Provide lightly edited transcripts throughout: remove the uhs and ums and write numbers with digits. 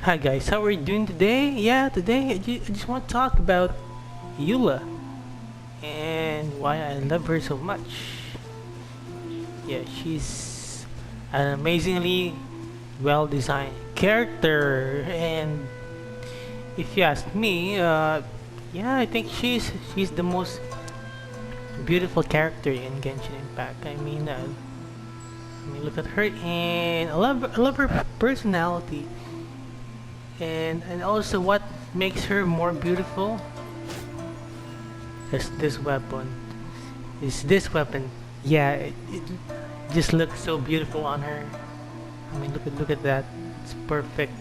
Hi guys, how are you doing today? Yeah, today I just want to talk about EULA and why I love her so much. Yeah, she's an amazingly well designed character, and if you ask me, yeah, I think she's the most beautiful character in Genshin Impact. Look at her, and I love her personality, and also what makes her more beautiful is this weapon. Is this weapon? Yeah, it just looks so beautiful on her. Look at that. It's perfect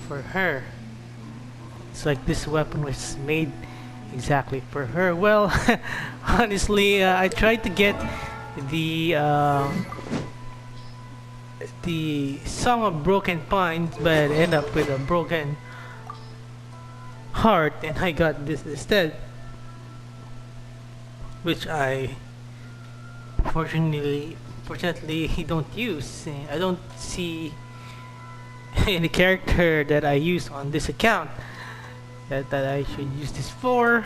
for her. It's like this weapon was made exactly for her. Well, honestly, I tried to get the the Song of Broken Pines, but end up with a broken heart, and I got this instead, which I fortunately don't use. I don't see any character that I use on this account that I should use this for.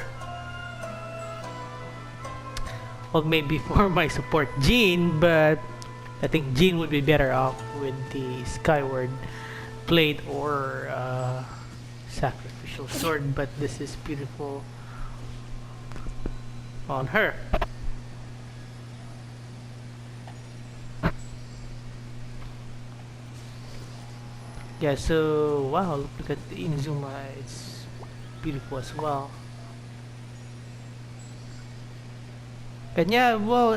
Well, maybe for my support Jean, but I think Jean would be better off with the Skyward Blade or Sacrificial Sword, but this is beautiful on her. Yeah, so wow, look at the Inazuma, it's beautiful as well. And yeah, well,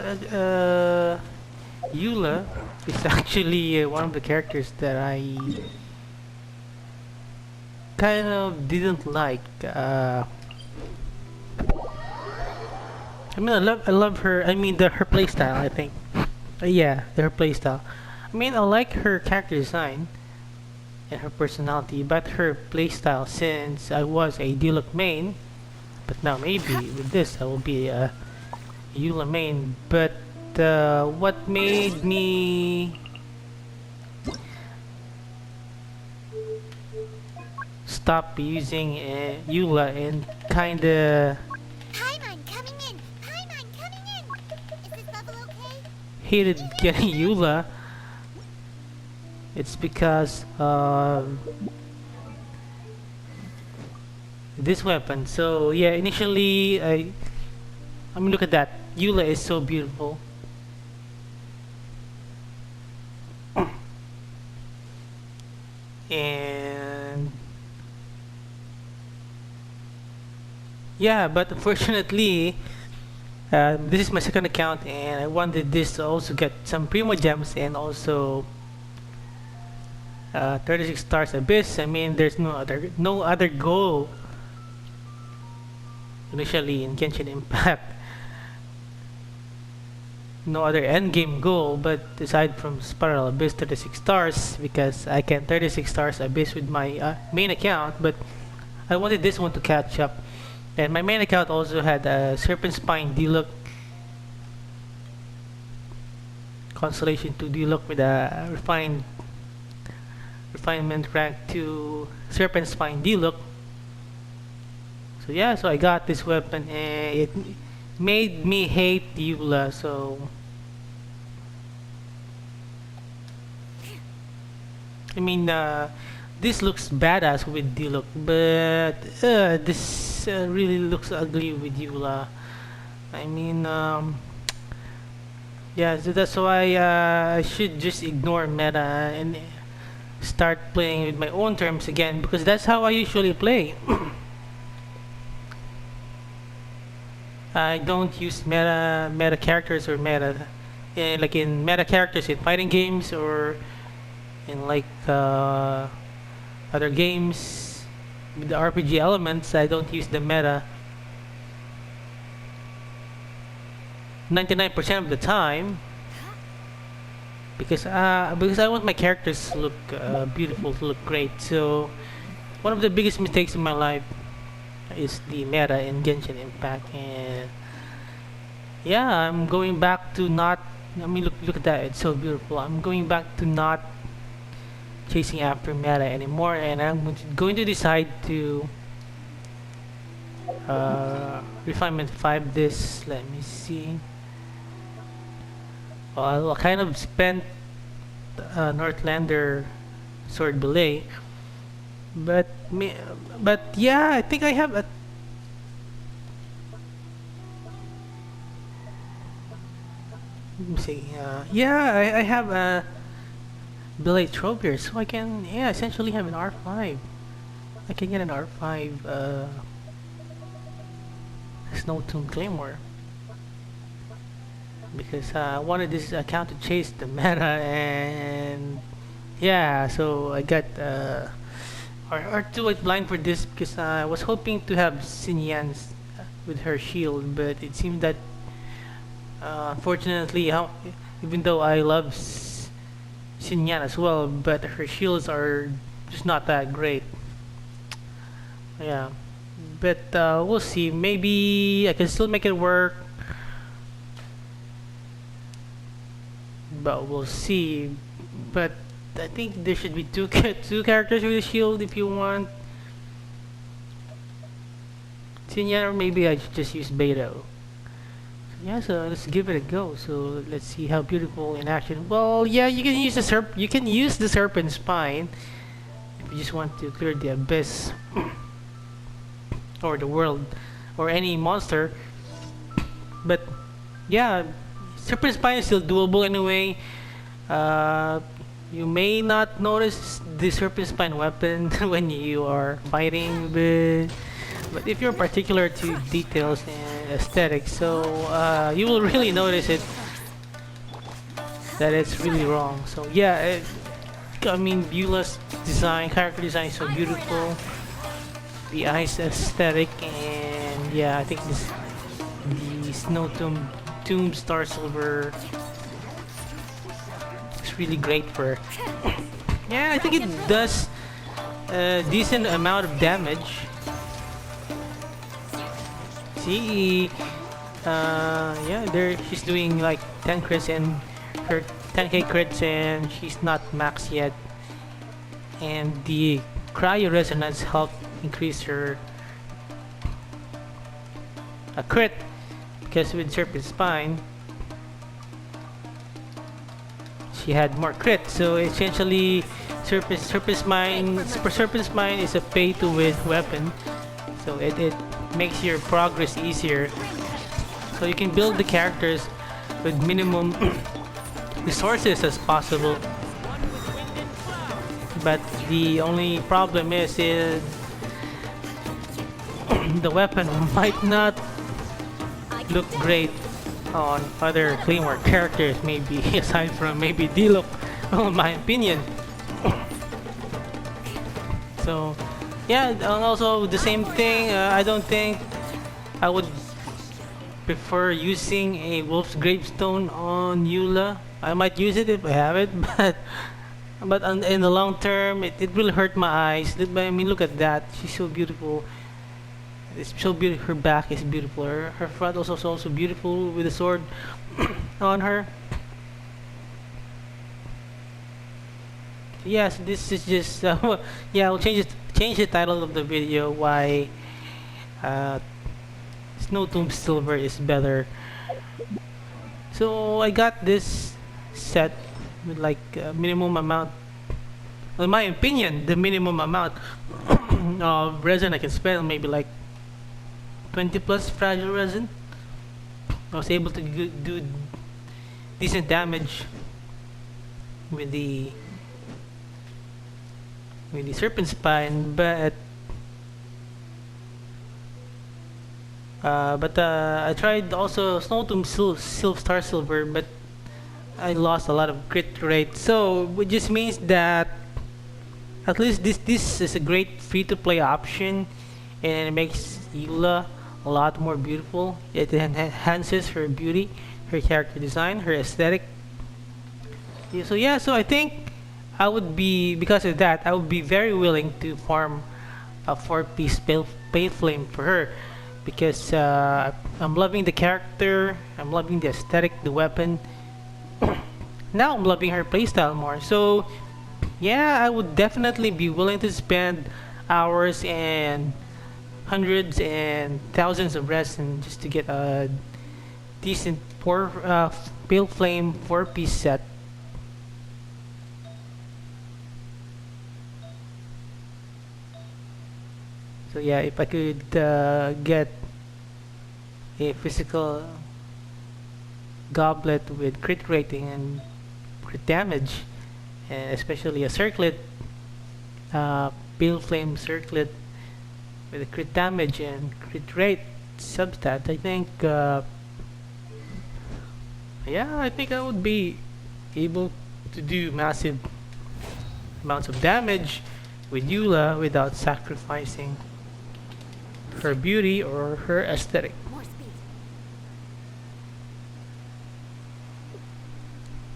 EULA is actually one of the characters that I kind of didn't like. I love her. Her playstyle. I think, yeah, her playstyle. I like her character design and her personality, but her playstyle. Since I was a Diluc main, but now maybe with this I will be a EULA main. But what made me stop using EULA and kinda hated getting EULA, it's because this weapon. So yeah, initially look at that. EULA is so beautiful. And yeah, but unfortunately, this is my second account, and I wanted this to also get some Primo Gems and also 36 stars Abyss. There's no other goal initially in Genshin Impact. No other end game goal, but aside from Spiral Abyss 36 stars, because I can 36 stars Abyss with my main account, but I wanted this one to catch up. And my main account also had a SERPENTSPINE Diluc Constellation 2 Diluc with a refinement rank to SERPENTSPINE Diluc. So yeah, so I got this weapon and it made me hate EULA. So this looks badass with Diluc, but this really looks ugly with EULA. Yeah, so that's why I should just ignore meta and start playing with my own terms again, because that's how I usually play. I don't use meta characters or meta like in meta characters in fighting games or in like other games with the RPG elements. I don't use the meta 99% of the time, because I want my characters to look beautiful, to look great. So one of the biggest mistakes in my life is the meta in Genshin Impact, and yeah, I'm going back to not. Look at that, it's so beautiful. I'm going back to not chasing after meta anymore, and I'm going to decide to refinement 5 this. Let me see. Well, I kind of spent Northlander sword belay, but yeah, I think I have a let me see. Yeah, I have a belay trophy, so I can essentially have an R5. I can get an R5 Snow Tomb Claymore because I wanted this account to chase the meta, and yeah, so I got R2 was blind for this because I was hoping to have Xinyan's with her shield, but it seems that unfortunately, even though I love Xinyan as well, but her shields are just not that great. Yeah, but we'll see. Maybe I can still make it work, but we'll see. But I think there should be two characters with a shield if you want Xinyan, or maybe I should just use Beto. Yeah, so let's give it a go. So let's see how beautiful in action. Well, yeah, you can use the serpent spine if you just want to clear the abyss or the world or any monster. But yeah, serpent spine is still doable anyway. You may not notice the serpent spine weapon when you are fighting, but if you're particular to details and aesthetics, so you will really notice it that it's really wrong. So yeah, I mean, EULA's design, character design is so beautiful. The ice aesthetic, and yeah, I think the Snow Tomb STARSILVER is really great for her. Yeah, I think it does a decent amount of damage. See, yeah, she's doing like 10 crits and her 10k crits, and she's not max yet. And the cryo resonance helped increase her crit, because with serpent spine she had more crit. So essentially, serpent spine is a pay to win weapon, so it makes your progress easier. So you can build the characters with minimum resources as possible. But the only problem is the weapon might not look great on other Claymore characters, maybe aside from maybe Diluc, in my opinion. So yeah, and also the same thing, I don't think I would prefer using a Wolf's Gravestone on EULA. I might use it if I have it, but in the long term, it will hurt my eyes. I mean, look at that, she's so beautiful. It's so beautiful. Her back is beautiful. Her front also beautiful with the sword on her. Yes, this is just yeah. I'll change the title of the video. Why Snow Tomb Silver is better. So I got this set with like minimum amount. In my opinion, the minimum amount of resin I can spend, maybe like 20 plus fragile resin. I was able to do decent damage with the serpent spine, but I tried also Snow Tomb STARSILVER, but I lost a lot of crit rate. So it just means that at least this is a great free-to-play option, and it makes EULA a lot more beautiful. It enhances her beauty, her character design, her aesthetic. Yeah, so I think I would be, because of that, I would be very willing to farm a 4-piece pale flame for her, because I'm loving the character, I'm loving the aesthetic, the weapon. Now I'm loving her playstyle more. So yeah, I would definitely be willing to spend hours and hundreds and thousands of resin just to get a decent pale flame 4-piece set. So yeah, if I could get a physical goblet with crit rating and crit damage, and especially a circlet, pale flame circlet with a crit damage and crit rate substat, I think yeah, I think I would be able to do massive amounts of damage with EULA without sacrificing her beauty or her aesthetic.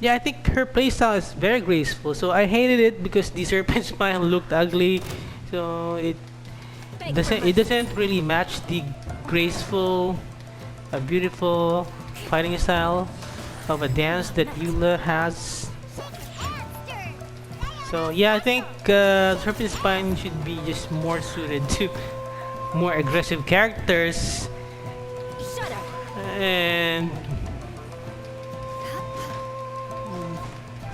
Yeah, I think her playstyle is very graceful, so I hated it because the serpent spine looked ugly, so it doesn't really match the graceful, beautiful fighting style of a dance that EULA has. So yeah, I think serpent spine should be just more suited to more aggressive characters, and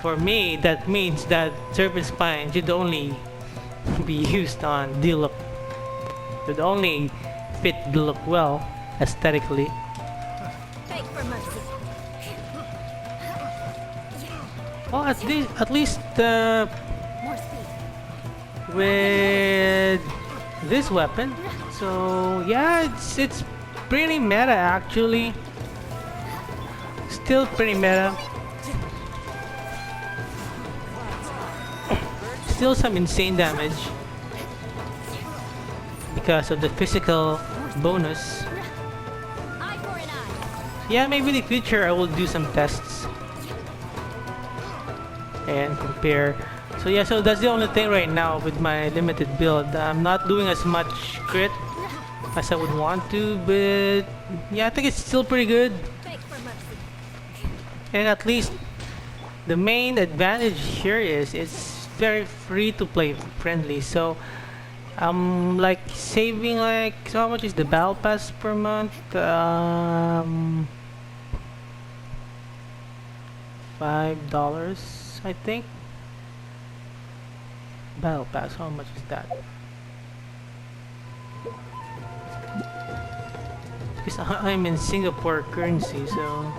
for me, that means that Serpent Spine should only be used on Diluc. Should only fit Diluc well, aesthetically. Well, at least with this weapon. So yeah, it's pretty meta actually. Still pretty meta. Still some insane damage because of the physical bonus. Yeah, maybe in the future I will do some tests and compare. So yeah, so that's the only thing right now with my limited build. I'm not doing as much crit as I would want to, but yeah, I think it's still pretty good. And at least the main advantage here is it's very free to play friendly. So I'm like saving like, so how much is the battle pass per month? $5 I think. Battle pass, how much is that? Because I'm in Singapore currency, so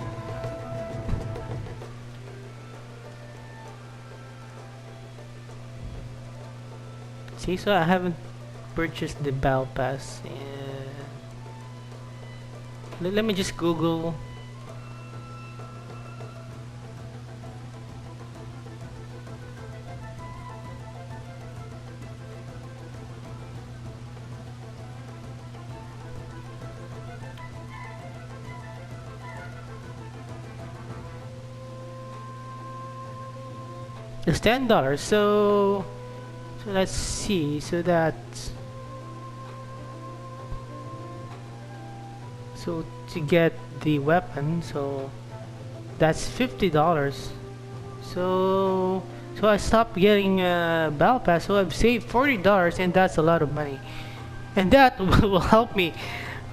see, so I haven't purchased the battle pass, and let me just Google. It's $10, so let's see. So to get the weapon, so that's $50. So I stopped getting battle pass, so I've saved $40, and that's a lot of money, and that will help me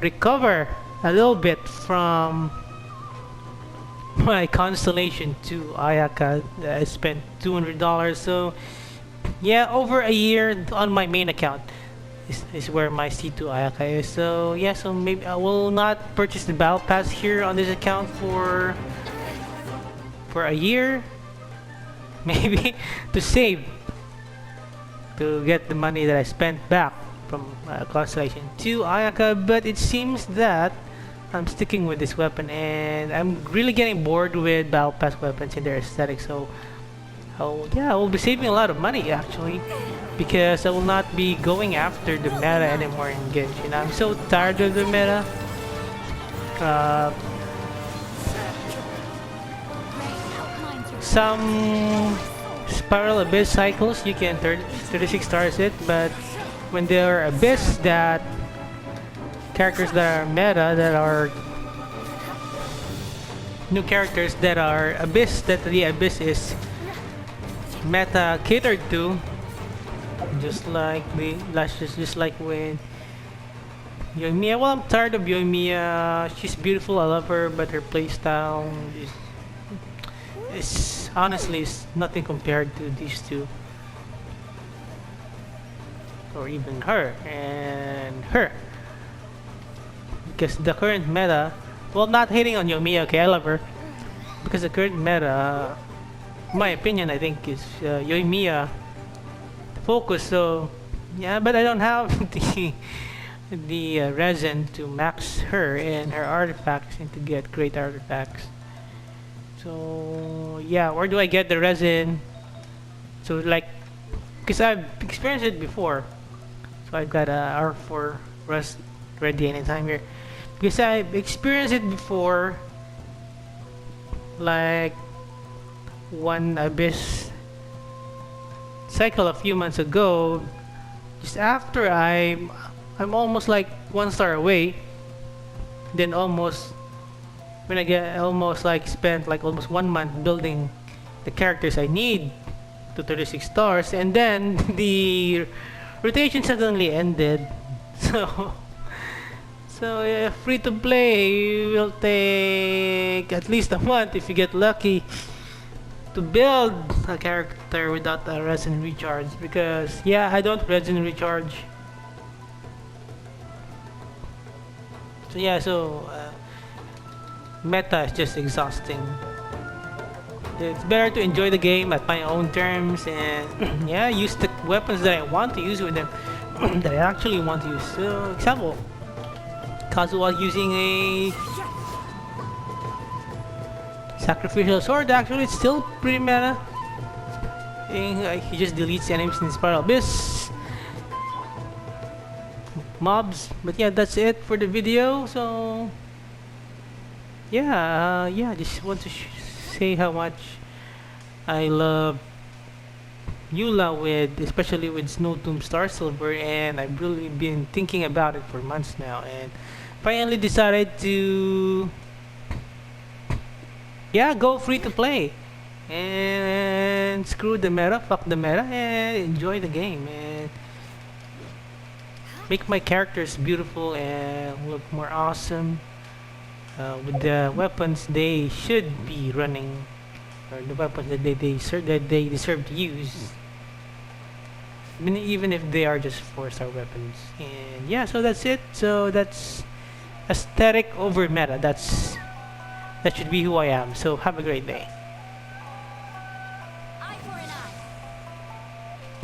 recover a little bit from my constellation to Ayaka. I spent $200, so yeah, over a year on my main account is where my C2 Ayaka is. So yeah, so maybe I will not purchase the battle pass here on this account for a year, maybe, to save, to get the money that I spent back from constellation to Ayaka. But it seems that I'm sticking with this weapon, and I'm really getting bored with battle pass weapons and their aesthetic. So yeah, I will be saving a lot of money actually, because I will not be going after the meta anymore in Genshin. I'm so tired of the meta. Some spiral abyss cycles you can 36 stars it, but when there are abyss, that characters that are meta, that are new characters that are abyss, that the abyss is meta catered to, just like just like with Yoimiya. Well, I'm tired of Yoimiya. She's beautiful, I love her, but her playstyle is honestly is nothing compared to these two, or even her and her. Because the current meta, well, not hating on Yoimiya, okay, I love her, because the current meta, my opinion, I think is Yoimiya focus. So yeah, but I don't have the resin to max her and her artifacts and to get great artifacts. So yeah, where do I get the resin? So like, because I've experienced it before, so I've got a R4 rust ready anytime here, because I've experienced it before, like one abyss cycle a few months ago. Just after I'm almost like 1 star away, then almost when I get almost like spent like almost 1 month building the characters I need to 36 stars, and then the rotation suddenly ended. So free to play will take at least a month if you get lucky to build a character without a resin recharge, because yeah, I don't resin recharge. So yeah, meta is just exhausting. It's better to enjoy the game at my own terms and yeah, use the weapons that I want to use with them, that I actually want to use. So example, Kazuha using a sacrificial sword. Actually, it's still pretty meta. He just deletes enemies in Spiral Abyss mobs. But yeah, that's it for the video. So yeah, yeah, just want to say how much I love EULA, especially with Snow Tomb STARSILVER, and I've really been thinking about it for months now, and finally decided to yeah, go free to play and screw the meta, fuck the meta, and enjoy the game and make my characters beautiful and look more awesome with the weapons they should be running, or the weapons that they deserve to use, even if they are just 4-star weapons. And yeah, so that's it. So that's aesthetic over meta. That should be who I am. So have a great day.